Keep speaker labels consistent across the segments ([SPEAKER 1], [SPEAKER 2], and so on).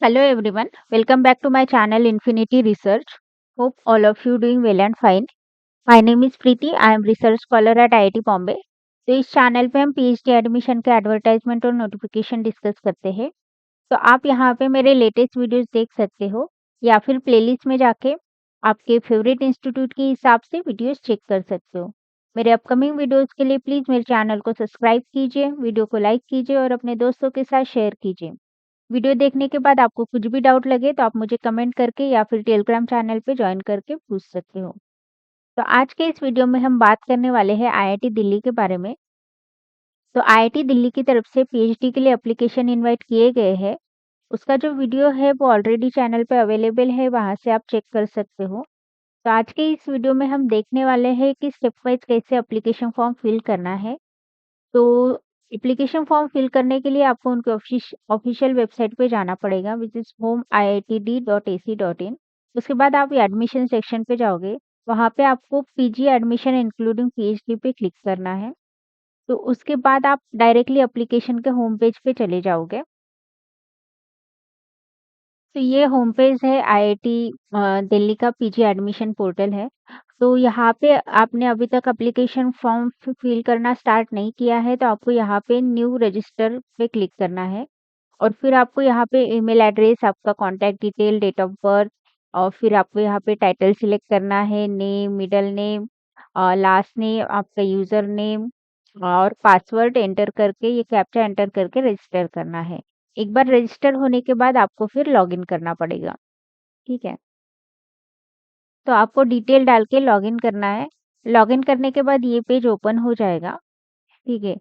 [SPEAKER 1] Hello everyone, welcome back to my channel Infinity Research. Hope all of you doing well and fine. My name is Preeti. I am research scholar at IIT Bombay. तो इस channel पे हम PhD admission के advertisement और notification discuss करते हैं। तो आप यहाँ पे मेरे लेटेस्ट वीडियोस देख सकते हो या फिर प्लेलिस्ट में जाके आपके फेवरेट इंस्टीट्यूट के हिसाब से वीडियोस चेक कर सकते हो। मेरे अपकमिंग वीडियोस के लिए प्लीज मेरे चैनल को सब्सक्राइब कीजिए, वीडियो को लाइक कीजिए और अपने दोस्तों के साथ शेयर कीजिए। वीडियो देखने के बाद आपको कुछ भी डाउट लगे तो आप मुझे कमेंट करके या फिर टेलीग्राम चैनल पे ज्वाइन करके पूछ सकते हो। तो आज के इस वीडियो में हम बात करने वाले हैं आईआईटी दिल्ली के बारे में। तो आईआईटी दिल्ली की तरफ से पीएचडी के लिए एप्लीकेशन इनवाइट किए गए हैं। उसका जो वीडियो है वो ऑलरेडी चैनल पे अवेलेबल है, वहां से आप चेक कर सकते हो। तो आज के इस वीडियो में हम देखने वाले हैं कि स्टेप वाइज कैसे एप्लीकेशन फॉर्म फिल करना है। तो एप्लीकेशन फॉर्म फिल करने के लिए आपको उनके ऑफिशियल वेबसाइट पे जाना पड़ेगा, विच इज home.iitd.ac.in। उसके बाद आप एडमिशन सेक्शन पे जाओगे, वहाँ पे आपको पीजी एडमिशन इंक्लूडिंग पीएचडी पे क्लिक करना है। तो उसके बाद आप डायरेक्टली एप्लीकेशन के होम पेज पे चले जाओगे। तो ये होम पेज है आईआईटी दिल्ली का पीजी एडमिशन पोर्टल है। तो यहाँ पे आपने अभी तक एप्लीकेशन फॉर्म फिल करना स्टार्ट नहीं किया है तो आपको यहाँ पे न्यू रजिस्टर पे क्लिक करना है। और फिर आपको यहाँ पे ईमेल एड्रेस, आपका contact detail, date of birth और फिर आपको यहाँ पे टाइटल सिलेक्ट करना है, name, middle name, last name, आपका यूज़र नेम और पासवर्ड एंटर करके ये कैप्चा एंटर करके रजिस्टर करना है। एक बार रजिस्टर होने के बाद आपको फिर लॉगिन करना पड़ेगा, ठीक है? तो आपको डिटेल डाल के लॉगिन करना है। लॉगिन करने के बाद ये पेज ओपन हो जाएगा। ठीक है।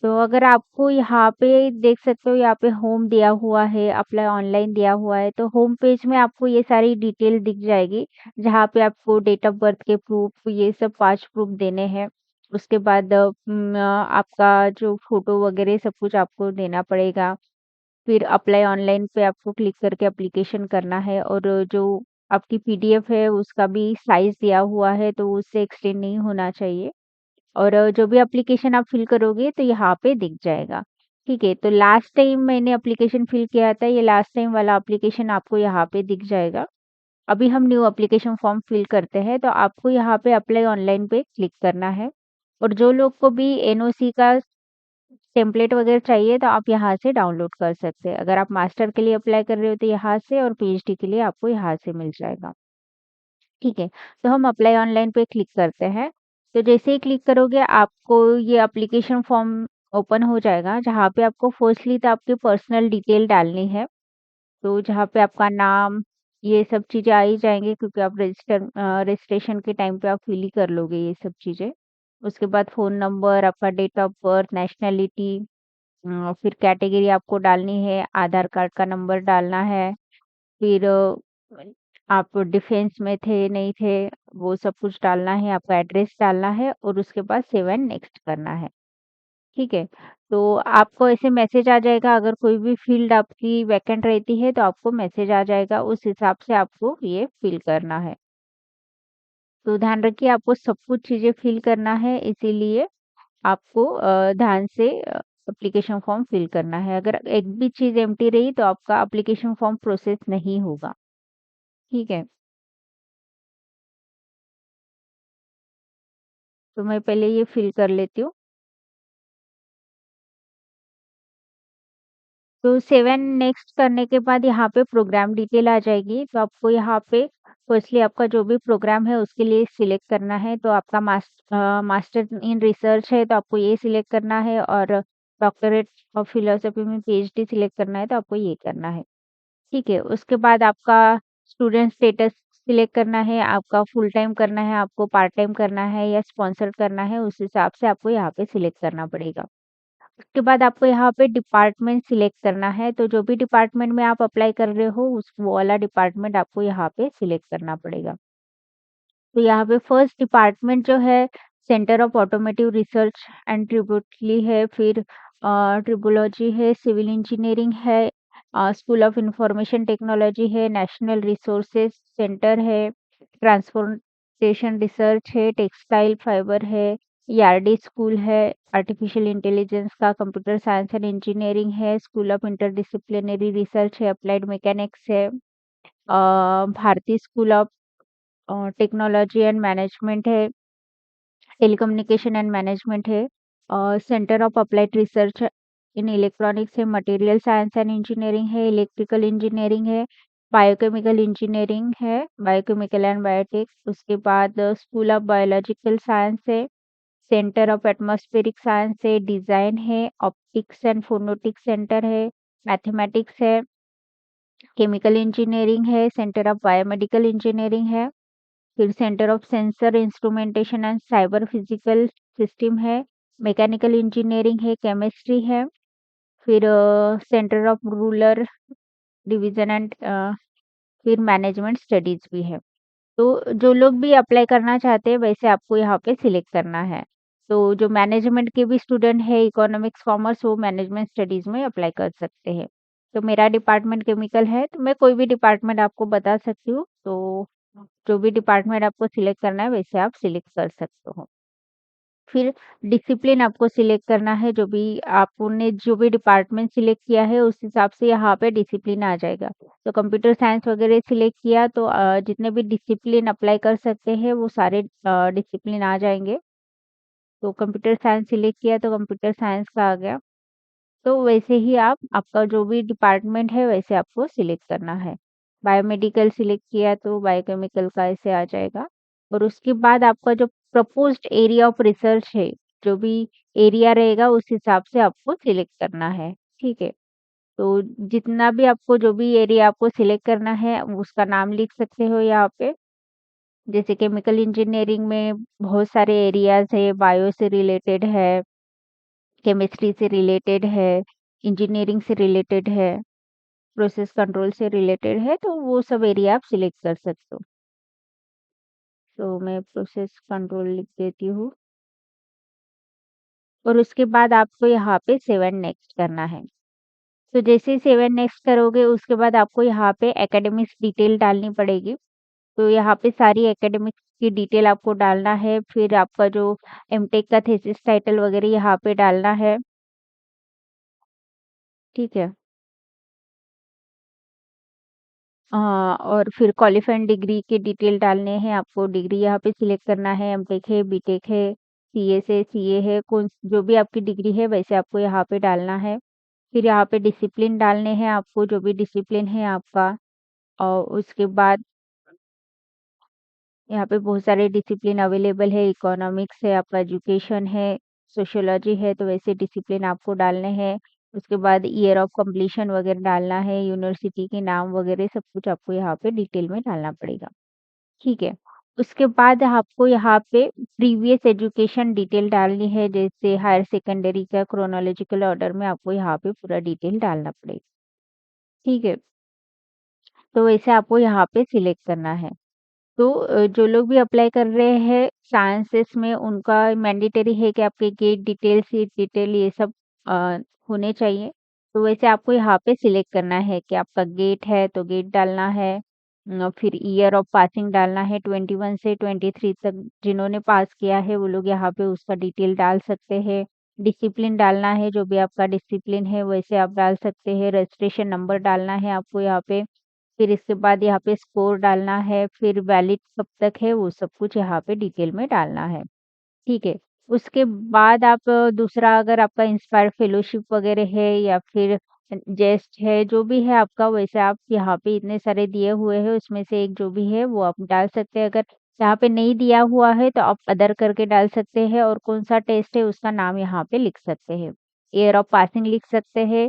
[SPEAKER 1] तो अगर आपको यहाँ पे देख सकते हो, यहाँ पे होम दिया हुआ है, अप्लाई ऑनलाइन दिया हुआ है, तो होम पेज में आपको ये सारी डिटेल दिख जाएगी, जहाँ पे आपको डेट ऑफ बर्थ के प्रूफ, ये सब 5 प्रूफ देने हैं। उसके बाद आपका जो फोटो वगैरह सब कुछ आपको देना पड़ेगा। फिर अप्लाई ऑनलाइन पे आपको क्लिक करके एप्लीकेशन करना है और जो आपकी पीडीएफ है उसका भी साइज दिया हुआ है, तो उससे एक्सटेंड नहीं होना चाहिए। और जो भी एप्लीकेशन आप फिल करोगे तो यहाँ पे दिख जाएगा। ठीक है, तो लास्ट टाइम मैंने एप्लीकेशन फिल किया था, ये लास्ट टाइम वाला एप्लीकेशन आपको यहाँ पे दिख जाएगा। अभी हम न्यू एप्लीकेशन फॉर्म फिल करते हैं, तो आपको यहाँ पे अप्लाई ऑनलाइन पे क्लिक करना है। और जो लोग को भी एनओसी का टेम्पलेट वगैरह चाहिए तो आप यहाँ से डाउनलोड कर सकते हैं। अगर आप मास्टर के लिए अप्लाई कर रहे हो तो यहाँ से, और पीएचडी के लिए आपको यहाँ से मिल जाएगा। ठीक है, तो हम अप्लाई ऑनलाइन पे क्लिक करते हैं। तो जैसे ही क्लिक करोगे आपको ये एप्लीकेशन फॉर्म ओपन हो जाएगा, जहाँ पे आपको फर्स्टली तो आपकी पर्सनल डिटेल डालनी है। तो जहाँ पे आपका नाम, ये सब चीज़ें आ ही जाएँगी क्योंकि आप रजिस्ट्रेशन के टाइम पे आप फिल ही कर लोगे ये सब चीज़ें। उसके बाद फ़ोन नंबर, आपका डेट ऑफ बर्थ, नेशनैलिटी, फिर कैटेगरी आपको डालनी है, आधार कार्ड का नंबर डालना है। फिर आप डिफेंस में थे, नहीं थे, वो सब कुछ डालना है, आपका एड्रेस डालना है और उसके बाद सेव एंड नेक्स्ट करना है। ठीक है? तो आपको ऐसे मैसेज आ जाएगा, अगर कोई भी फ़ील्ड आपकी वैकेंट रहती है तो आपको मैसेज आ जाएगा, उस हिसाब से आपको ये फ़िल करना है। तो ध्यान रखिए आपको सब कुछ चीज़ें फ़िल करना है, इसीलिए आपको ध्यान से एप्लीकेशन फॉर्म फिल करना है। अगर एक भी चीज़ एम्प्टी रही तो आपका एप्लीकेशन फॉर्म प्रोसेस नहीं होगा। ठीक है? तो मैं पहले ये फिल कर लेती हूँ। तो 7 नेक्स्ट करने के बाद यहाँ पे प्रोग्राम डिटेल आ जाएगी। तो आपको यहाँ पे फर्स्टली आपका जो भी प्रोग्राम है उसके लिए सिलेक्ट करना है। तो आपका मास्टर इन रिसर्च है तो आपको ये सिलेक्ट करना है, और डॉक्टरेट ऑफ फिलॉसफी में पीएचडी सिलेक्ट करना है तो आपको ये करना है। ठीक है, उसके बाद आपका स्टूडेंट स्टेटस सिलेक्ट करना है, आपका फुल टाइम करना है, आपको पार्ट टाइम करना है या स्पॉन्सर्ड करना है, उस हिसाब से आपको यहाँ पे सिलेक्ट करना पड़ेगा। उसके बाद आपको यहाँ पे डिपार्टमेंट सिलेक्ट करना है, तो जो भी डिपार्टमेंट में आप अप्लाई कर रहे हो उस वो वाला डिपार्टमेंट आपको यहाँ पे सिलेक्ट करना पड़ेगा। तो यहाँ पे फर्स्ट डिपार्टमेंट जो है centre of automotive research and tributary है, फिर ट्रिबोलॉजी है, सिविल इंजीनियरिंग है, स्कूल ऑफ इंफॉर्मेशन टेक्नोलॉजी है, नेशनल रिसोर्सेज सेंटर है, ट्रांसपोर्टेशन रिसर्च है, टेक्सटाइल फाइबर है, ईआरडी स्कूल है, आर्टिफिशियल इंटेलिजेंस का, कंप्यूटर साइंस एंड इंजीनियरिंग है, स्कूल ऑफ इंटरडिसिप्लिनरी रिसर्च है, अप्लाइड मैकेनिक्स है, Bharti school of technology and management है, टेलीकम्युनिकेशन एंड मैनेजमेंट है, centre of applied research in electronics है, मटेरियल साइंस एंड इंजीनियरिंग है, electrical engineering है, biochemical engineering है, biochemical and biotech. उसके बाद स्कूल ऑफ बायोलॉजिकल साइंस है, सेंटर ऑफ एटमॉस्फेरिक साइंस है, डिजाइन है, ऑप्टिक्स एंड फोनोटिक सेंटर है, मैथमेटिक्स है, केमिकल इंजीनियरिंग है, सेंटर ऑफ बायोमेडिकल इंजीनियरिंग है, फिर centre of sensor instrumentation and cyber physical system है, मैकेनिकल इंजीनियरिंग है, केमिस्ट्री है, फिर centre of rural division and फिर मैनेजमेंट स्टडीज भी है। तो जो लोग भी अप्लाई करना चाहते हैं वैसे आपको यहाँ पे सिलेक्ट करना है। तो जो मैनेजमेंट के भी स्टूडेंट है इकोनॉमिक्स कॉमर्स वो मैनेजमेंट स्टडीज में अप्लाई कर सकते हैं। तो मेरा डिपार्टमेंट केमिकल है तो मैं कोई भी डिपार्टमेंट आपको बता सकती हूँ। तो जो भी डिपार्टमेंट आपको सिलेक्ट करना है वैसे आप सिलेक्ट कर सकते हो। फिर डिसिप्लिन आपको सिलेक्ट करना है, जो भी आपने जो भी डिपार्टमेंट सिलेक्ट किया है उस हिसाब से यहाँ पे डिसिप्लिन आ जाएगा। तो कंप्यूटर साइंस वगैरह सिलेक्ट किया तो जितने भी डिसिप्लिन अप्लाई कर सकते हैं वो सारे डिसिप्लिन आ जाएँगे। तो कंप्यूटर साइंस सिलेक्ट किया तो कंप्यूटर साइंस का आ गया। तो वैसे ही आप आपका जो भी डिपार्टमेंट है वैसे आपको सिलेक्ट करना है। बायोमेडिकल सिलेक्ट किया तो बायोकेमिकल का ऐसे आ जाएगा और उसके बाद आपका जो प्रपोज्ड एरिया ऑफ रिसर्च है, जो भी एरिया रहेगा उस हिसाब से आपको सिलेक्ट करना है, ठीक है? तो जितना भी आपको जो भी एरिया आपको सिलेक्ट करना है उसका नाम लिख सकते हो यहाँ पे। जैसे केमिकल इंजीनियरिंग में बहुत सारे एरियाज़ है, बायो से रिलेटेड है, केमिस्ट्री से रिलेटेड है, इंजीनियरिंग से रिलेटेड है, प्रोसेस कंट्रोल से रिलेटेड है, तो वो सब एरिया आप सिलेक्ट कर सकते हो। तो मैं प्रोसेस कंट्रोल लिख देती हूँ और उसके बाद आपको यहाँ पे सेव एंड नेक्स्ट करना है। तो जैसे ही सेव एंड नेक्स्ट करोगे उसके बाद आपको यहाँ पे एकेडमिक्स डिटेल डालनी पड़ेगी। तो यहाँ पे सारी एकेडमिक्स की डिटेल आपको डालना है, फिर आपका जो एमटेक का थीसिस टाइटल वगैरह यहाँ पे डालना है, ठीक है? और फिर क्वालिफाइड डिग्री के डिटेल डालने हैं आपको, डिग्री यहाँ पे सिलेक्ट करना है, एमटेक है, बीटेक है, सीएस है, सीए है, कौन जो भी आपकी डिग्री है वैसे आपको यहाँ पे डालना है। फिर यहाँ पे डिसिप्लिन डालने हैं आपको, जो भी डिसिप्लिन है आपका और उसके बाद यहाँ पे बहुत सारे डिसिप्लिन अवेलेबल है, इकोनॉमिक्स है, आपका एजुकेशन है, सोशियोलॉजी है, तो वैसे डिसिप्लिन आपको डालने हैं। उसके बाद ईयर ऑफ कंप्लीशन वगैरह डालना है, यूनिवर्सिटी के नाम वगैरह सब कुछ आपको यहाँ पे डिटेल में डालना पड़ेगा, ठीक है। उसके बाद आपको यहाँ पे प्रीवियस एजुकेशन डिटेल डालनी है, जैसे हायर सेकेंडरी का क्रोनोलॉजिकल ऑर्डर में आपको यहाँ पे पूरा डिटेल डालना पड़ेगा, ठीक है। तो वैसे आपको यहाँ पे सिलेक्ट करना है। तो जो लोग भी अप्लाई कर रहे हैं साइंसेस में उनका मैंडेटरी है कि आपके गेट डिटेल, सीट डिटेल ये सब होने चाहिए। तो वैसे आपको यहाँ पे सिलेक्ट करना है कि आपका गेट है तो गेट डालना है। फिर ईयर ऑफ पासिंग डालना है 21 से 23 तक जिन्होंने पास किया है वो लोग यहाँ पे उसका डिटेल डाल सकते हैं। डिसिप्लिन डालना है, जो भी आपका डिसिप्लिन है वैसे आप डाल सकते हैं। रजिस्ट्रेशन नंबर डालना है आपको यहाँ पे। फिर इसके बाद यहाँ पे स्कोर डालना है, फिर वैलिड कब तक है वो सब कुछ यहाँ पे डिटेल में डालना है, ठीक है। उसके बाद आप दूसरा अगर आपका इंस्पायर फेलोशिप वगैरह है या फिर जेस्ट है, जो भी है आपका वैसे आप यहाँ पे इतने सारे दिए हुए हैं उसमें से एक जो भी है वो आप डाल सकते हैं। अगर यहाँ पे नहीं दिया हुआ है तो आप अदर करके डाल सकते हैं और कौन-सा टेस्ट है उसका नाम यहाँ पे लिख सकते हैं। ईयर ऑफ पासिंग लिख सकते हैं,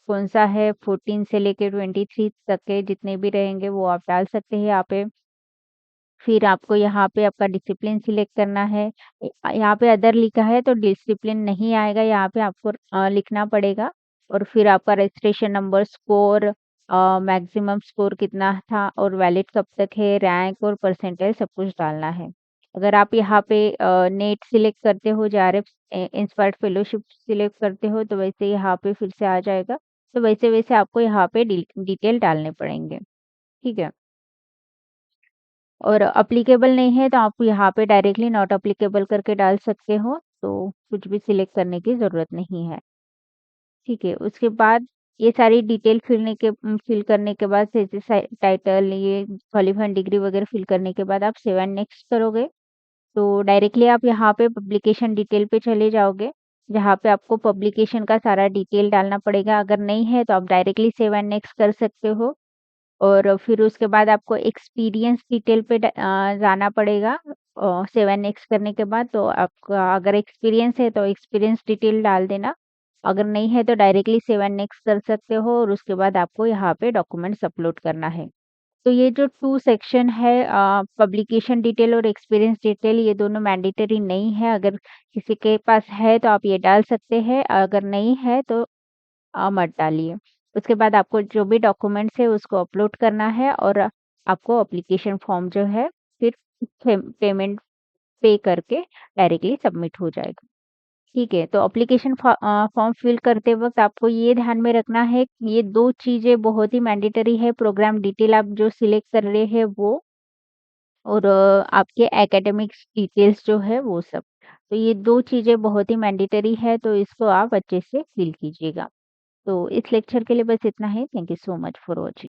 [SPEAKER 1] कौन-सा है 14 से लेके 23 तक के जितने भी रहेंगे वो आप डाल सकते हैं यहाँ पे। फिर आपको यहाँ पे आपका डिसिप्लिन सिलेक्ट करना है। यहाँ पे अदर लिखा है तो डिसिप्लिन नहीं आएगा, यहाँ पे आपको लिखना पड़ेगा और फिर आपका registration number, score maximum score कितना था और वैलिड कब तक है, रैंक और परसेंटाइल सब कुछ डालना है। अगर आप यहाँ पे नेट सिलेक्ट करते हो, जेआरएफ इंस्पायर्ड फेलोशिप सिलेक्ट करते हो तो वैसे यहाँ पे फिर से आ जाएगा। तो वैसे-वैसे आपको यहाँ पे डिटेल डालने पड़ेंगे, ठीक है? और एप्लीकेबल नहीं है तो आप यहाँ पे डायरेक्टली नॉट एप्लीकेबल करके डाल सकते हो, तो कुछ भी सिलेक्ट करने की ज़रूरत नहीं है। ठीक है, उसके बाद ये सारी डिटेल फिल करने के बाद जैसे टाइटल, ये क्वालिफाइंग डिग्री वगैरह फिल करने के बाद आप सेव एंड नेक्स्ट करोगे। तो डायरेक्टली आप यहाँ पे पब्लिकेशन डिटेल पे चले जाओगे, जहाँ पे आपको पब्लिकेशन का सारा डिटेल डालना पड़ेगा। अगर नहीं है तो आप डायरेक्टली सेव एंड नेक्स्ट कर सकते हो। और फिर उसके बाद आपको एक्सपीरियंस डिटेल पे जाना पड़ेगा। सेव एंड नेक्स्ट करने के बाद तो आपका अगर एक्सपीरियंस है तो एक्सपीरियंस डिटेल डाल देना। अगर नहीं है तो डायरेक्टली सेव एंड नेक्स्ट कर सकते हो और उसके बाद आपको यहाँ पे डॉक्यूमेंट्स अपलोड करना है। तो ये जो 2 सेक्शन है, पब्लिकेशन डिटेल और एक्सपीरियंस डिटेल, ये दोनों मैंडेटरी नहीं है। अगर किसी के पास है तो आप ये डाल सकते हैं, अगर नहीं है तो मत डालिए। उसके बाद आपको जो भी डॉक्यूमेंट्स है उसको अपलोड करना है और आपको एप्लीकेशन फॉर्म जो है फिर पेमेंट पे करके डायरेक्टली सबमिट हो जाएगा। ठीक है, तो एप्लीकेशन फॉर्म फिल करते वक़्त आपको ये ध्यान में रखना है कि ये 2 चीज़ें बहुत ही मैंडेटरी है, प्रोग्राम डिटेल आप जो सिलेक्ट कर रहे हैं वो, और आपके एकेडमिक्स डिटेल्स जो है वो सब। तो ये 2 चीज़ें बहुत ही मैंडेटरी है, तो इसको आप अच्छे से फिल कीजिएगा। तो इस लेक्चर के लिए बस इतना ही। Thank you so much for watching.